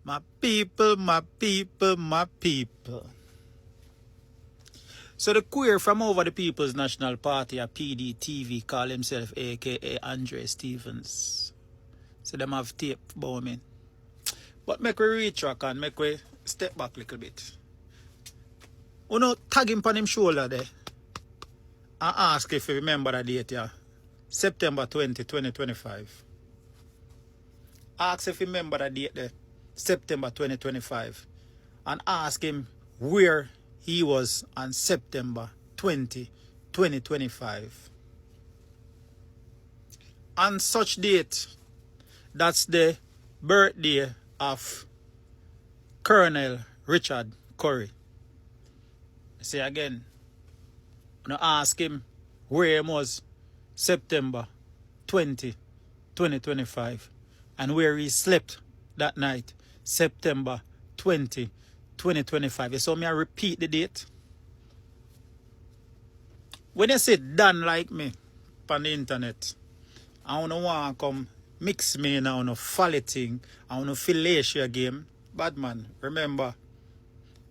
My people, my people, my people. So the queer from over the People's National Party, a PDTV, call himself aka Andre Stevens. So them have tape about me. But make we retrack and make we step back a little bit. You know, tag him on him shoulder there. And ask if you remember that date here. September 20, 2025. Ask if you remember that date there. September 2025. And ask him where he was on September 20, 2025. On such date, that's the birthday of Colonel Richard Curry. Say again, I'm going to ask him where he was September 20, 2025, and where he slept that night, September 20, 2025. You saw me I repeat the date. When you say done like me on the internet, I don't want to come mix me in on a folly thing, I want to fillet your game. Bad man, remember,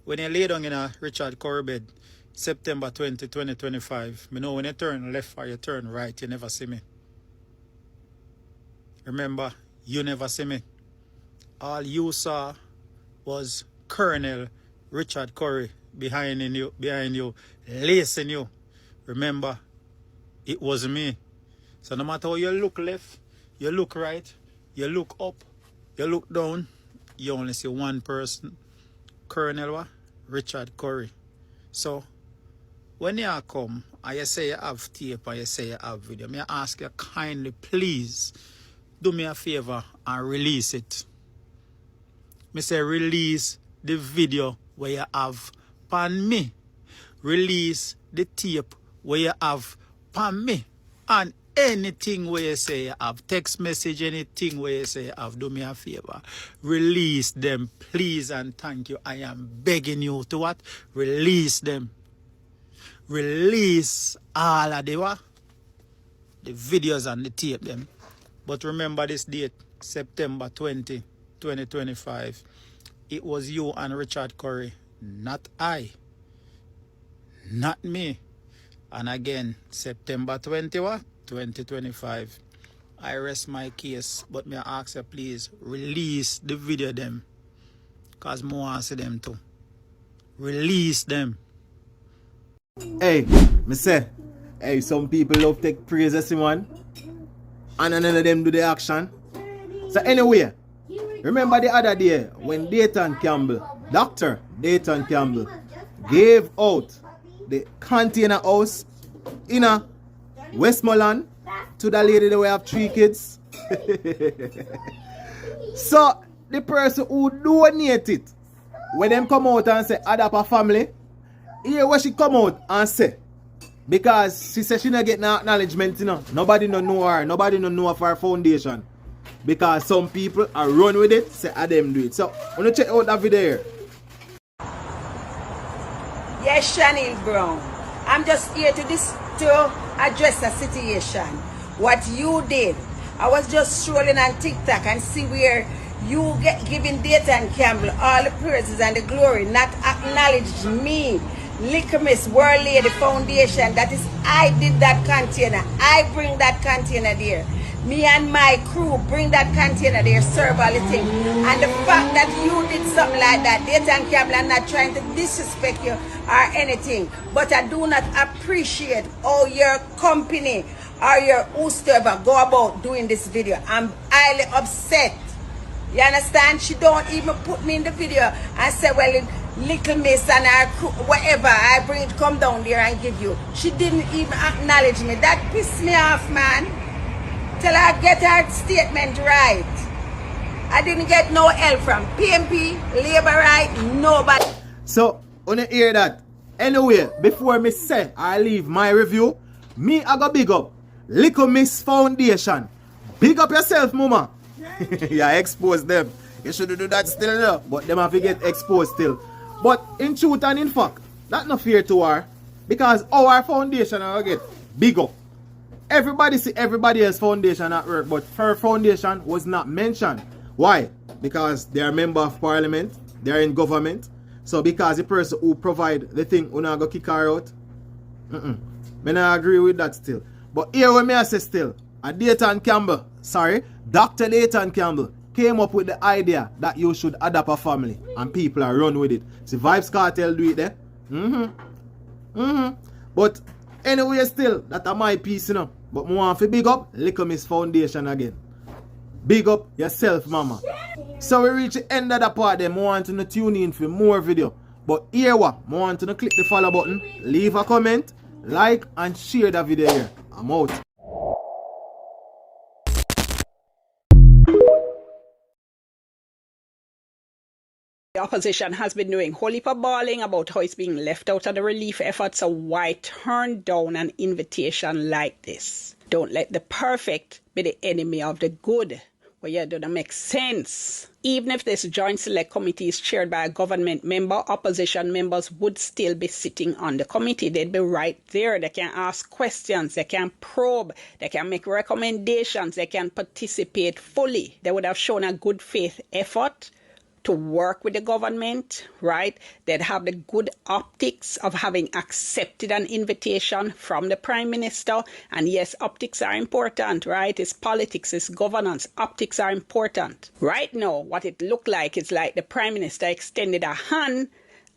when you lay down in a Richard Curry bed, September 20, 2025, me know when you turn left or you turn right, you never see me. Remember, you never see me. All you saw was Colonel Richard Curry behind you, lacing you. Remember, it was me. So no matter how you look left, you look right, you look up, you look down, you only see one person, Colonel Richard Curry. So when you come and you say you have tape and you say you have video, may I ask you kindly, please, do me a favor and release it. Me say release the video where you have pan me. Release the tape where you have pan me. And anything where you say you have text message, anything where you say you have, do me a favor. Release them, please and thank you. I am begging you to what? Release them. Release all of the what? The videos and the tape them. But remember this date, September 20, 2025. It was you and Richard Curry, not I. Not me. And again, September 20, what? 2025. I rest my case, but may I ask you please release the video them. Cause more want to see them too. Release them. Hey, me say, hey, some people love take praises, man. And none of them do the action. So anyway, remember the other day when Dayton Campbell, Dr. Dayton Campbell, gave out the container house in a Westmoreland to the lady that we have 3 kids. So the person who donated it, when them come out and say adopt a family, here what she come out and say, because she said she not get no acknowledgement, you know. Nobody no know her, nobody no know of her foundation. Because some people are run with it, say them do it. So when you check out that video here. Yes, Chanel Brown. I'm just here to address a situation. What you did, I was just strolling on TikTok and see where you get giving Dayton Campbell all the praises and the glory, not acknowledge me. Liquor Miss World Lady Foundation, that is, I did that container. I bring that container there. Me and my crew bring that container there, serve all the thing. And the fact that you did something like that, Dayton Campbell, I'm not trying to disrespect you or anything, but I do not appreciate how your company or your whosoever go about doing this video. I'm highly upset. You understand? She don't even put me in the video and say, well, Little Miss and her crew, whatever, I bring it, come down there and give you. She didn't even acknowledge me. That pissed me off, man. Tell her get her statement right. I didn't get no help from PMP, Labor Right, nobody. So, when you hear that, anyway, before me say I leave my review, me I go big up Little Miss Foundation. Big up yourself, mama. Yeah, expose them. You should do that still, no? But them have to get exposed still. But in truth and in fact, that's not fair to her. Because our foundation will get big up. Everybody see everybody else's foundation at work, but her foundation was not mentioned. Why? Because they are member of parliament, they are in government. So because the person who provide the thing, who not go kick her out, me not agree with that still. But here when me I say still, Dayton Campbell, Dr. Dayton Campbell came up with the idea that you should adopt a family and people are run with it. See, Vibes Cartel do it there. But anyway still, that's my piece, you know. But I want to big up Little Miss Foundation again. Big up yourself, mama. So we reach the end of the part then. I want to tune in for more video. But here what? I want to click the follow button, leave a comment, like and share the video here. I'm out. The opposition has been doing whole heap of bawling about how it's being left out of the relief efforts, so why turn down an invitation like this? Don't let the perfect be the enemy of the good. Well, yeah, doesn't make sense. Even if this joint select committee is chaired by a government member, opposition members would still be sitting on the committee. They'd be right there. They can ask questions, they can probe, they can make recommendations, they can participate fully. They would have shown a good faith effort to work with the government, right? They'd have the good optics of having accepted an invitation from the Prime Minister. And yes, optics are important, right? It's politics, it's governance. Optics are important. Right now, what it looked like is like the Prime Minister extended a hand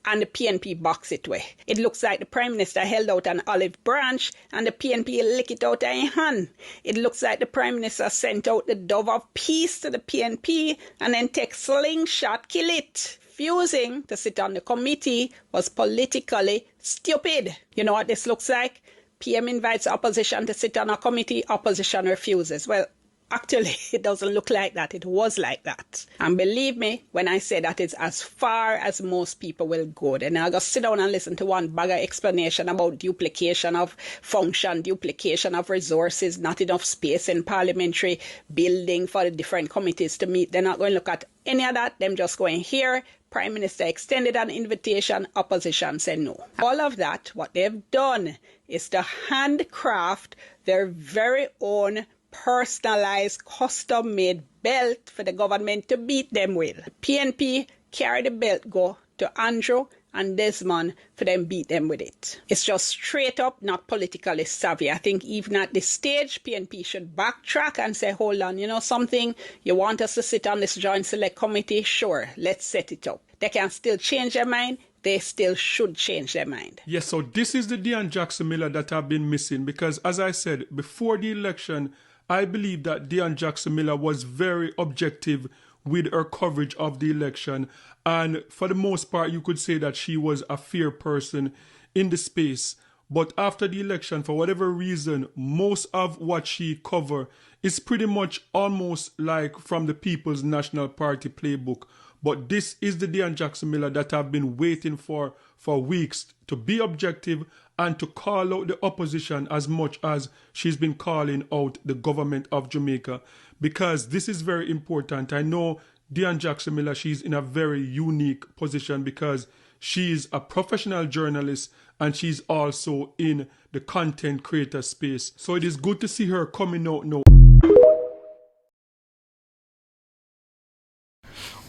and the PNP box it way. It looks like the Prime Minister held out an olive branch and the PNP lick it out of his hand. It looks like the Prime Minister sent out the dove of peace to the PNP and then take slingshot, kill it. Refusing to sit on the committee was politically stupid. You know what this looks like? PM invites opposition to sit on a committee, opposition refuses. Well, actually, it doesn't look like that. It was like that. And believe me, when I say that, it's as far as most people will go. Then I'll just sit down and listen to one bag of explanation about duplication of function, duplication of resources, not enough space in parliamentary building for the different committees to meet. They're not going to look at any of that. Them just going here. Prime Minister extended an invitation, opposition said no. All of that, what they've done is to handcraft their very own personalized, custom-made belt for the government to beat them with. The PNP carry the belt go to Andrew and Desmond for them beat them with it. It's just straight up not politically savvy. I think even at this stage, PNP should backtrack and say, hold on, you know something? You want us to sit on this joint select committee? Sure, let's set it up. They can still change their mind. They still should change their mind. Yes, so this is the Deon Jackson Miller that I've been missing because, as I said, before the election, I believe that Deon Jackson Miller was very objective with her coverage of the election. And for the most part, you could say that she was a fair person in the space. But after the election, for whatever reason, most of what she covered is pretty much almost like from the People's National Party playbook. But this is the Deon Jackson Miller that I've been waiting for weeks to be objective and to call out the opposition as much as she's been calling out the government of Jamaica, because this is very important. I know Deon Jackson Miller, she's in a very unique position because she's a professional journalist and she's also in the content creator space. So it is good to see her coming out now.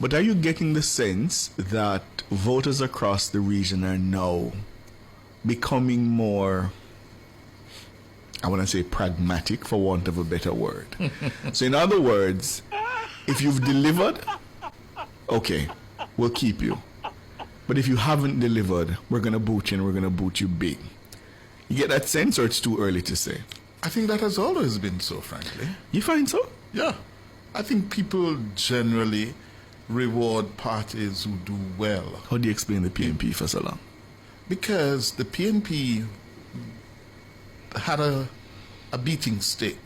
But are you getting the sense that voters across the region are now becoming more, I want to say pragmatic for want of a better word? So in other words, if you've delivered, okay, we'll keep you. But if you haven't delivered, we're going to boot you and we're going to boot you big. You get that sense, or it's too early to say? I think that has always been so, frankly. You find so? Yeah. I think people generally reward parties who do well. How do you explain the PNP for so long? Because the PNP had a beating stick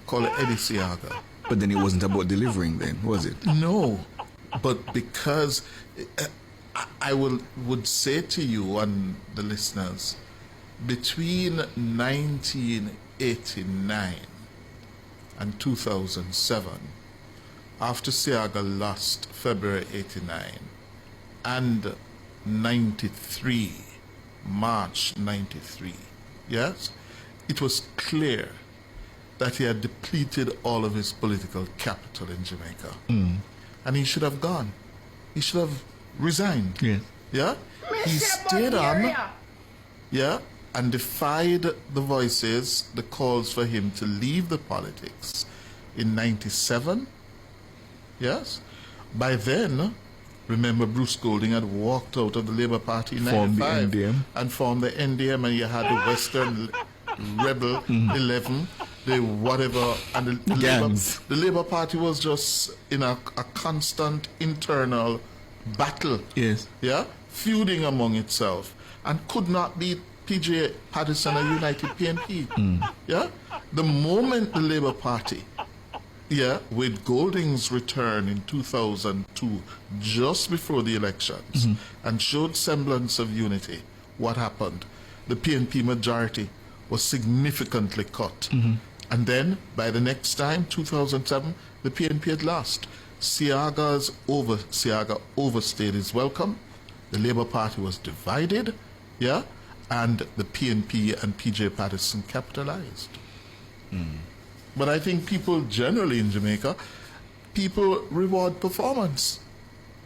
called Eddie Siaga. But then it wasn't about delivering then, was it? No, but because I would say to you and the listeners, between 1989 and 2007, after Siaga lost February 89, and 93, March 93, yes, it was clear that he had depleted all of his political capital in Jamaica. And he should have gone. He should have resigned. Yes. Yeah? He stayed on, yeah, and defied the voices, the calls for him to leave the politics in 97. Yes? By then, remember Bruce Golding had walked out of the Labour Party in Formed the 95 NDM. and formed the NDM, and you had the Western Rebel 11, the whatever, and the Gangs. the Labour Party was just in a constant internal battle. Yes. Yeah, feuding among itself, and could not beat PJ Patterson and United PNP. Yeah, the moment the Labour Party, yeah, with Golding's return in 2002, just before the elections, and showed semblance of unity, what happened? The PNP majority was significantly cut. And then, by the next time, 2007, the PNP had lost. Siaga overstayed his welcome. The Labour Party was divided, yeah, and the PNP and PJ Patterson capitalized. But I think people generally in Jamaica, people reward performance.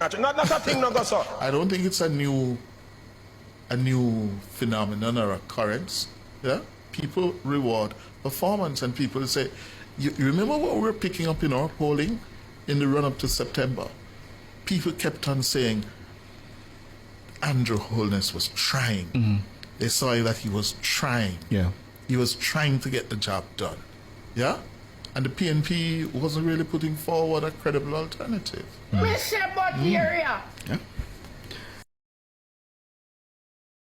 Not a thing, no go, sir. I don't think it's a new phenomenon or occurrence. Yeah, people reward performance, and people say, you remember what we were picking up in our polling in the run-up to September? People kept on saying Andrew Holness was trying. They saw that he was trying. Yeah. He was trying to get the job done. Yeah? And the PNP wasn't really putting forward a credible alternative. Yeah.